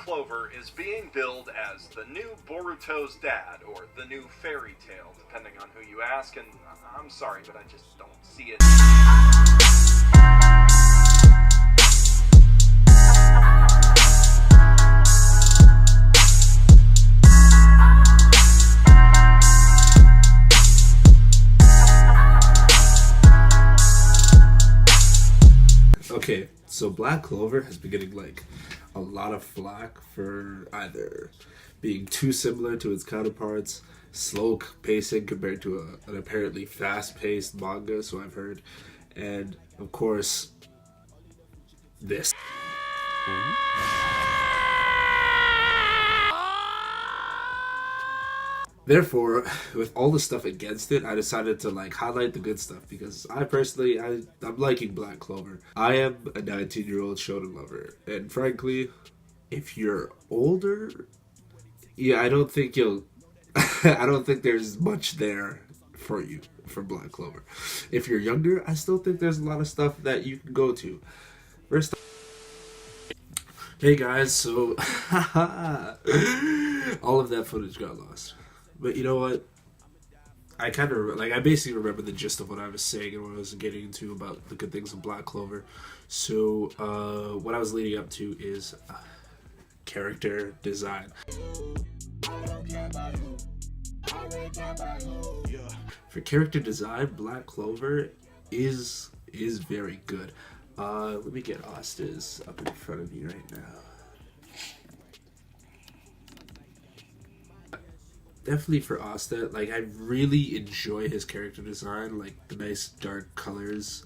Clover is being billed as the new Boruto's dad, or the new fairy tale, depending on who you ask, and I'm sorry, but I just don't see it. Okay, so Black Clover has been getting like a lot of flack for either being too similar to its counterparts, slow pacing compared to an apparently fast-paced manga, so I've heard, and of course, this. Therefore, with all the stuff against it, I decided to like highlight the good stuff because I personally, I'm liking Black Clover. I am a 19-year-old shonen lover, and frankly, if you're older, yeah, I don't think you'll, I don't think there's much there for you for Black Clover. If you're younger, I still think there's a lot of stuff that you can go to. First, hey guys, so all of that footage got lost. But you know what? I kind of, like, I basically remember the gist of what I was saying and what I was getting into about the good things of Black Clover. So, what I was leading up to is character design. For character design, Black Clover is very good. Let me get Asta's up in front of me right now. Definitely for Asta, like, I really enjoy his character design, like the nice dark colors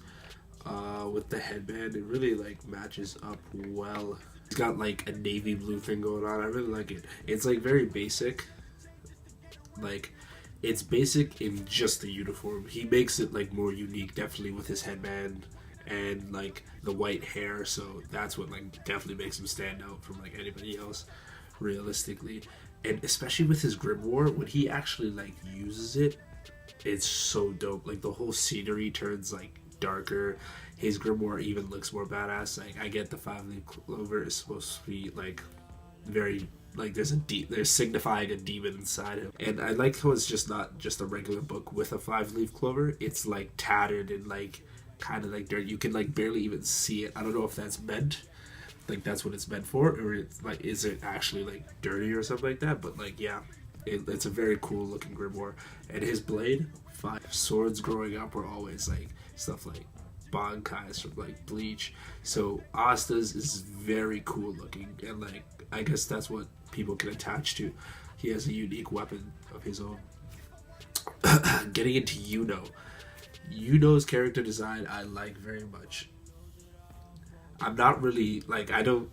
with the headband. It really like matches up well. He's got like a navy blue thing going on. I really like it. It's like very basic. Like, it's basic in just the uniform. He makes it like more unique, definitely with his headband and like the white hair. So that's what like definitely makes him stand out from like anybody else, realistically. And especially with his grimoire, when he actually like uses it, it's so dope. Like the whole scenery turns like darker. His grimoire even looks more badass. Like, I get the 5-leaf clover is supposed to be like very like there's signifying a demon inside him. And I like how it's just not just a regular book with a 5-leaf clover. It's like tattered and like kind of like dirt. You can like barely even see it. I don't know if that's meant. Like that's what it's meant for, or it's like, is it actually like dirty or something like that? But like, yeah, it's a very cool looking grimoire. And his blade, 5 swords growing up were always like stuff like Bankai's from like Bleach. So Asta's is very cool looking, and like I guess that's what people can attach to. He has a unique weapon of his own. Getting into Yuno's character design, I like very much. I'm not really like I don't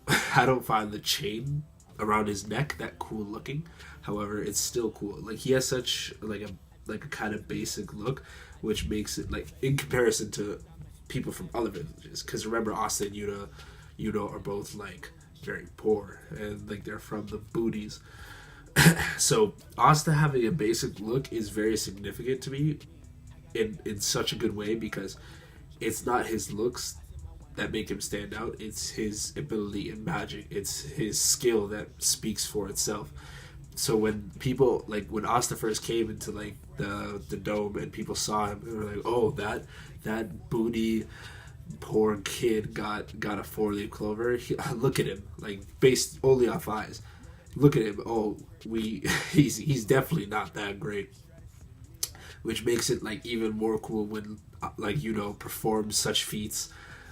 find the chain around his neck that cool looking. However, it's still cool. Like, he has such like a kind of basic look, which makes it like in comparison to people from other villages. Because remember, Asta and Yuno are both like very poor and like they're from the booties. So Asta having a basic look is very significant to me in such a good way, because it's not his looks that make him stand out, it's his ability in magic, it's his skill that speaks for itself. So when people, like when Asta first came into like the dome and people saw him, they were like, oh, that booty poor kid got a 4-leaf clover. Look at him, like based only off eyes. Look at him. Oh, he's definitely not that great. Which makes it like even more cool when like performs such feats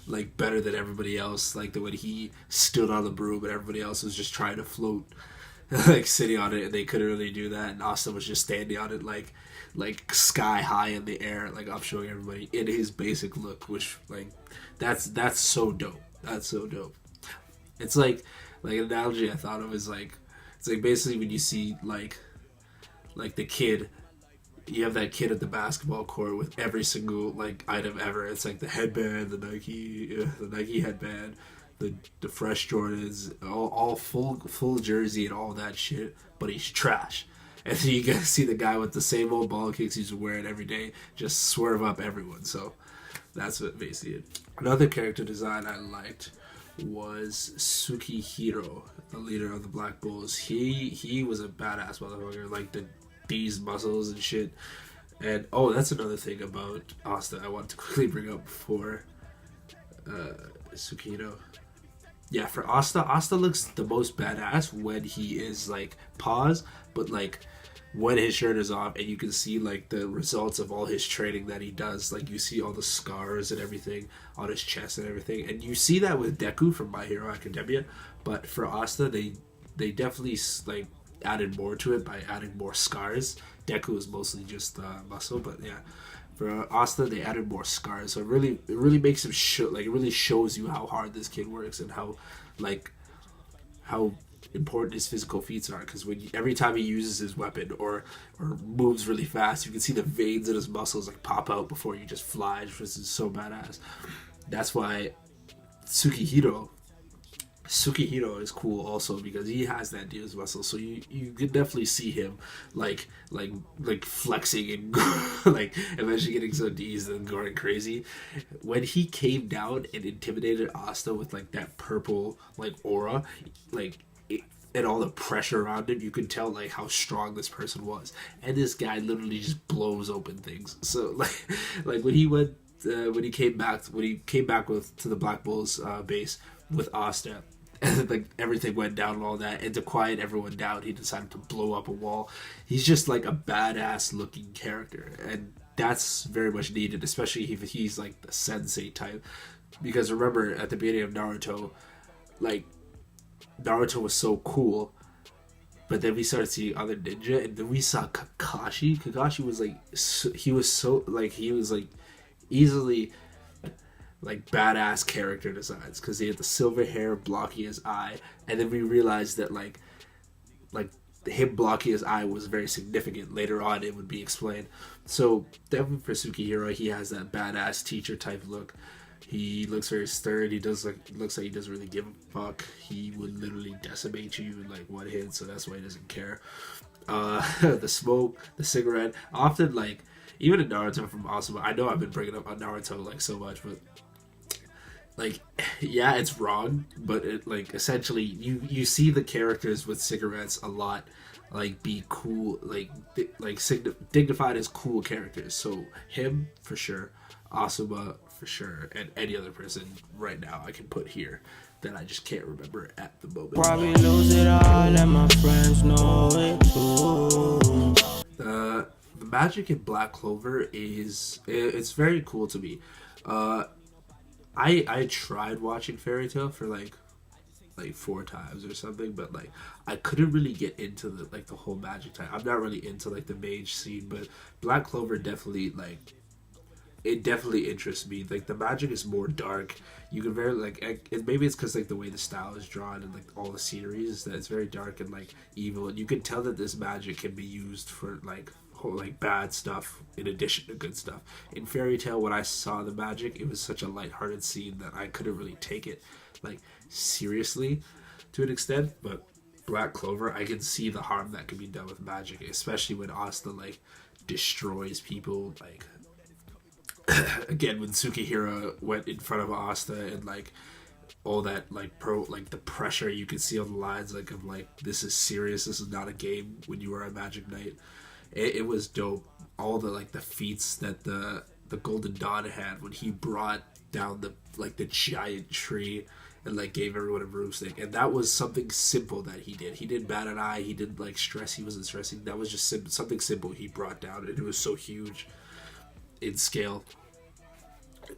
like better than everybody else, like the way he stood on the broom and everybody else was just trying to float, like sitting on it, and they couldn't really do that, and Austin was just standing on it like sky high in the air, like I'm showing everybody in his basic look, which like that's so dope. That's so dope. It's like an analogy I thought of is like, it's like basically when you see like the kid, you have that kid at the basketball court with every single like item ever. It's like the headband, the Nike headband, the fresh Jordans, all full jersey and all that shit. But he's trash. And then you guys see the guy with the same old ball kicks he's wearing every day just swerve up everyone. So that's what basically it. Another character design I liked was Tsukihiro, the leader of the Black Bulls. He was a badass motherfucker, like these muscles and shit. And that's another thing about Asta I want to quickly bring up for Tsukihiro. Yeah, for Asta looks the most badass when he is like paused, but like when his shirt is off and you can see like the results of all his training that he does. Like you see all the scars and everything on his chest and everything, and you see that with Deku from My Hero Academia. But for Asta, they definitely like added more to it by adding more scars. Deku is mostly just muscle, but yeah, for Asta they added more scars. So it really makes him it really shows you how hard this kid works and how important his physical feats are. Because every time he uses his weapon or moves really fast, you can see the veins in his muscles like pop out before you just fly, which is so badass. That's why Tsukihiro is cool also, because he has that dude's muscle, so you can definitely see him like flexing and like eventually getting so D's and going crazy. When he came down and intimidated Asta with like that purple like aura, and all the pressure around him, you could tell like how strong this person was. And this guy literally just blows open things. So like when he came back to the Black Bulls base with Asta, and like everything went down and all that, and to quiet everyone down, he decided to blow up a wall. He's just like a badass looking character, and that's very much needed, especially if he's like the sensei type. Because remember, at the beginning of Naruto, like Naruto was so cool, but then we started seeing other ninja, and then we saw Kakashi. Kakashi was like easily like badass character designs, because he had the silver hair blocking his eye, and then we realized that like him blocking his eye was very significant. Later on it would be explained. So definitely for Tsukihiro, he has that badass teacher type look. He looks very stern. He looks like he doesn't really give a fuck. He would literally decimate you in like one hit, so that's why he doesn't care. The smoke, the cigarette, often like even in Naruto from Asuma. I know I've been bringing up on Naruto like so much, but like, yeah, it's wrong, but it like essentially you see the characters with cigarettes a lot, like be cool, dignified as cool characters. So him for sure, Asuma for sure, and any other person right now I can put here that I just can't remember at the moment. Probably lose it all, let my friends know it too. The magic in Black Clover it's very cool to me. I tried watching Fairy Tail for like 4 times or something, but like I couldn't really get into the whole magic type. I'm not really into like the mage scene, but Black Clover definitely it definitely interests me. Like the magic is more dark. You can very maybe it's because like the way the style is drawn and like all the scenery is that it's very dark and like evil, and you can tell that this magic can be used for like bad stuff in addition to good stuff. In Fairy Tail, when I saw the magic, it was such a lighthearted scene that I couldn't really take it like seriously to an extent. But Black Clover, I can see the harm that can be done with magic, especially when Asta like destroys people. Like again, when Tsukihiro went in front of Asta and like all that the pressure you could see on the lines like of like, this is serious, this is not a game when you are a Magic Knight. It was dope. All the like the feats that the Golden Dawn had when he brought down the giant tree and like gave everyone a broomstick, and that was something simple that he did. He didn't bat an eye. He didn't like stress. He wasn't stressing. That was just something simple he brought down, and it was so huge in scale.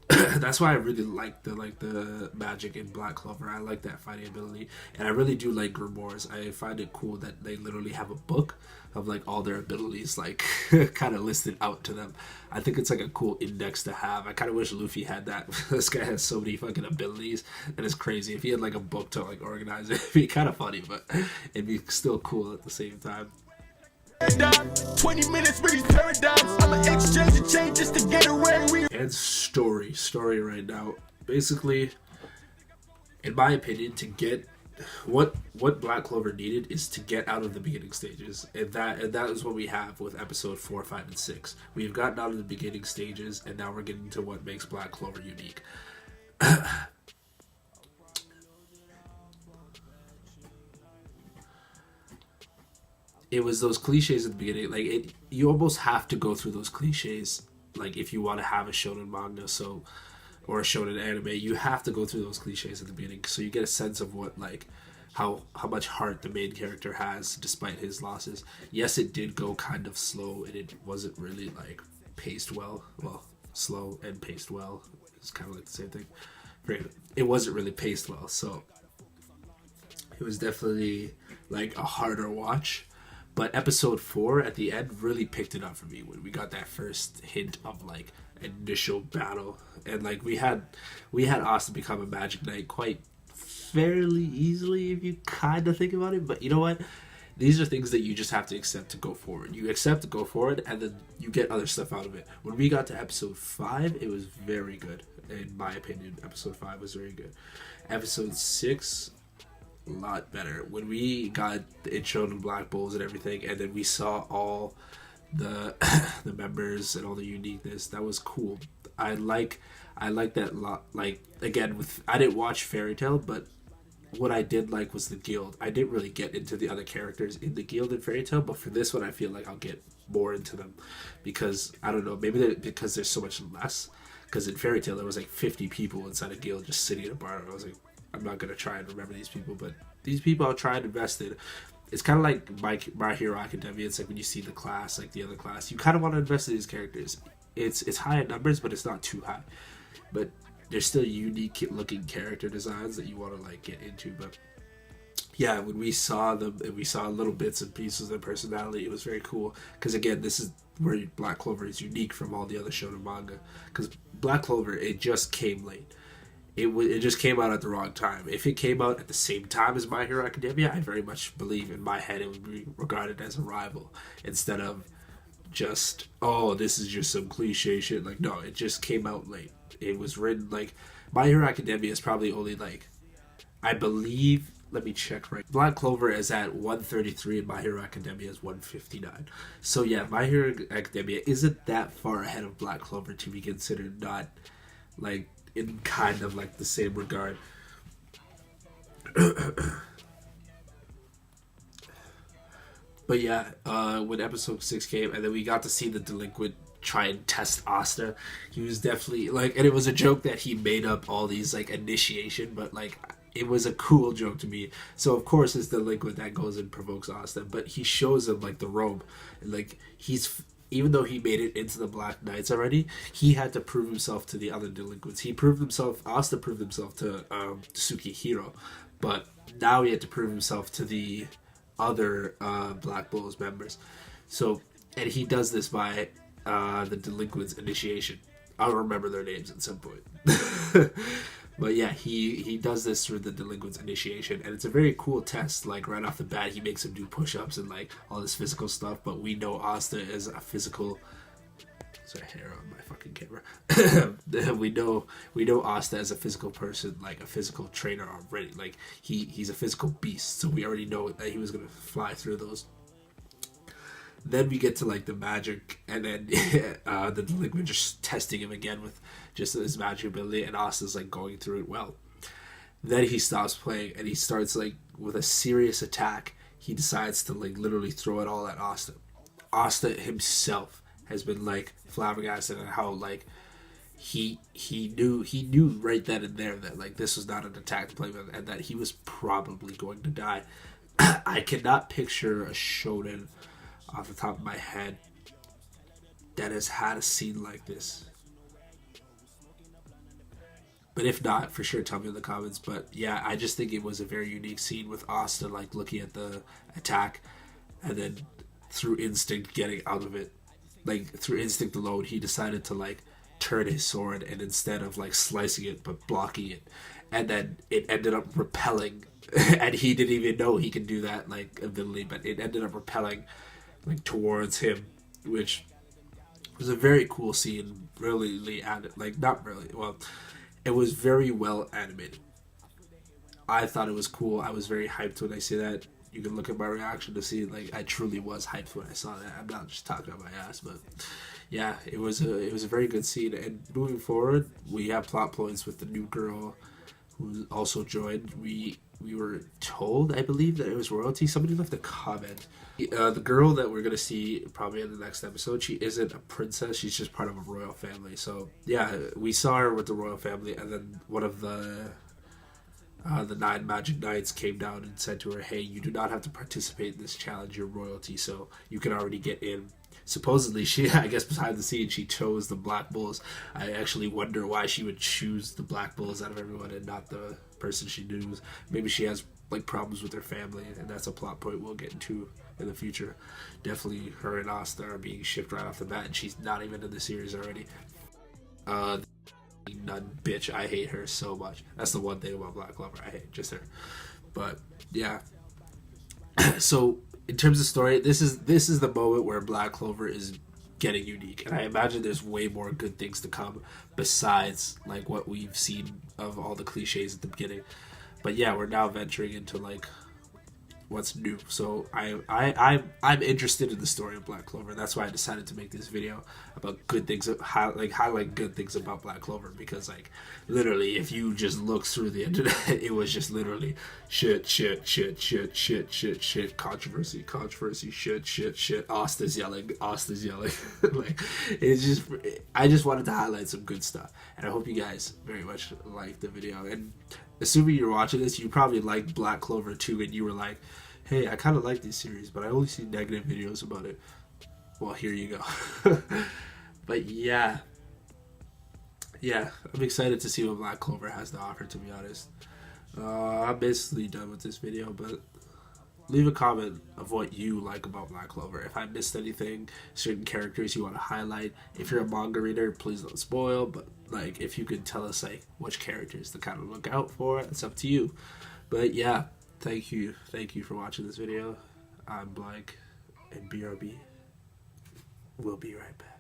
That's why I really like the magic in Black Clover. I like that fighting ability, and I really do like grimoires. I find it cool that they literally have a book of like all their abilities like kind of listed out to them. I think it's like a cool index to have. I kind of wish Luffy had that. This guy has so many fucking abilities, and it's crazy. If he had like a book to like organize it, it'd be kind of funny, but it'd be still cool at the same time. 20 minutes with these paradigms. I'ma exchange and change just to get away. And story right now. Basically, in my opinion, to get what Black Clover needed is to get out of the beginning stages, and that is what we have with episode 4, 5, and 6. We've gotten out of the beginning stages, and now we're getting to what makes Black Clover unique. it was those cliches at the beginning. Like you almost have to go through those cliches. Like if you want to have a shonen manga, or a shonen anime, you have to go through those cliches at the beginning, so you get a sense of what like how much heart the main character has despite his losses. Yes, it did go kind of slow, and it wasn't really like paced well. Well, slow and paced well. It's kind of like the same thing. It wasn't really paced well, so it was definitely like a harder watch. But episode 4 at the end really picked it up for me when we got that first hint of like initial battle, and like we had Austin become a Magic Knight quite fairly easily if you kind of think about it. But you know what? These are things that you just have to accept to go forward. You accept to go forward, and then you get other stuff out of it. When we got to episode 5, it was very good. In my opinion, episode 5 was very good. Episode 6, a lot better. When we got it shown in Black Bulls and everything, and then we saw all the the members and all the uniqueness, that was cool. I like that lot. Like, again, I didn't watch Fairy Tail, but what I did like was the guild. I didn't really get into the other characters in the guild in Fairy Tail, but for this one I feel like I'll get more into them, because I don't know, maybe because there's so much less. Because in Fairy Tail there was like 50 people inside a guild just sitting in a bar, and I was like, I'm not gonna try and remember these people, but these people I'll try and invest in. It's kind of like My Hero Academia. It's like when you see the class, like the other class, you kind of want to invest in these characters. It's high in numbers, but it's not too high. But there's still unique looking character designs that you want to like get into. But yeah, when we saw them and we saw little bits and pieces of their personality, it was very cool. Because again, this is where Black Clover is unique from all the other shonen manga. Because Black Clover, it just came late. It just came out at the wrong time. If it came out at the same time as My Hero Academia, I very much believe in my head it would be regarded as a rival, instead of just, oh, this is just some cliche shit. Like, no, it just came out late. It was written, like, My Hero Academia is probably only, like, I believe, let me check right. Black Clover is at 133 and My Hero Academia is 159. So yeah, My Hero Academia isn't that far ahead of Black Clover to be considered not, like, in kind of like the same regard. But yeah, when episode 6 came, and then we got to see the delinquent try and test Asta, he was definitely like, and it was a joke that he made up all these like initiation, but like it was a cool joke to me. So of course it's the delinquent that goes and provokes Asta, but he shows him like the robe, and like even though he made it into the Black Knights already, he had to prove himself to the other delinquents. Asta proved himself to Tsukihiro, but now he had to prove himself to the other Black Bulls members. So, and he does this by the delinquents' initiation. I'll remember their names at some point. But yeah, he does this through the delinquent's initiation, and it's a very cool test. Like right off the bat, he makes him do push-ups and like all this physical stuff. But we know Asta is a physical. Sorry, hair on my fucking camera. we know Asta as a physical person, like a physical trainer already. Like he's a physical beast, so we already know that he was gonna fly through those. Then we get to like the magic, and then the delinquent just testing him again with just his magic ability, and Asta's like going through it well. Then he stops playing and he starts like with a serious attack. He decides to like literally throw it all at Asta. Asta himself has been like flabbergasted at how like he knew right then and there that like this was not an attack to play with, and that he was probably going to die. I cannot picture a shonen off the top of my head that has had a scene like this. But if not, for sure tell me in the comments. But yeah, I just think it was a very unique scene with Asta like looking at the attack and then through instinct getting out of it. Like through instinct alone, he decided to like turn his sword, and instead of like slicing it but blocking it, and then it ended up repelling and he didn't even know he could do that like ability, but it ended up repelling like towards him, which was a very cool scene. Really like not really well, it was very well animated. I thought it was cool. I was very hyped when I see that. You can look at my reaction to see like I truly was hyped when I saw that. I'm not just talking about my ass, but yeah, it was a very good scene. And moving forward, we have plot points with the new girl who also joined. we were told, I believe, that it was royalty. Somebody left a comment. The girl that we're going to see probably in the next episode, she isn't a princess. She's just part of a royal family. So, yeah, we saw her with the royal family, and then one of the 9 magic knights came down and said to her, hey, you do not have to participate in this challenge. You're royalty, so you can already get in. Supposedly, she, I guess behind the scenes, she chose the Black Bulls. I actually wonder why she would choose the Black Bulls out of everyone and not the person she knew. Maybe she has like problems with her family, and that's a plot point we'll get into in the future. Definitely her and Asta are being shipped right off the bat, and she's not even in the series already. Nun bitch, I hate her so much. That's the one thing about Black Clover I hate, just her. But yeah. So in terms of story, this is the moment where Black Clover is getting unique, and I imagine there's way more good things to come besides like what we've seen of all the cliches at the beginning. But yeah, we're now venturing into like what's new. So I'm interested in the story of Black Clover. That's why I decided to make this video about good things, highlight good things about Black Clover, because like literally if you just look through the internet, it was just literally shit, controversy, shit, Asta's yelling. Like it's just, I just wanted to highlight some good stuff, and I hope you guys very much liked the video. And assuming you're watching this, you probably liked Black Clover too, and you were like, hey, I kind of like this series, but I only see negative videos about it. Well, here you go. But yeah, I'm excited to see what Black Clover has to offer, to be honest. I'm basically done with this video, but leave a comment of what you like about Black Clover. If I missed anything, certain characters you want to highlight. If you're a manga reader, please don't spoil, but like if you could tell us like which characters to kind of look out for, it's up to you. But yeah, thank you for watching this video. I'm Blank, and BRB. We'll be right back.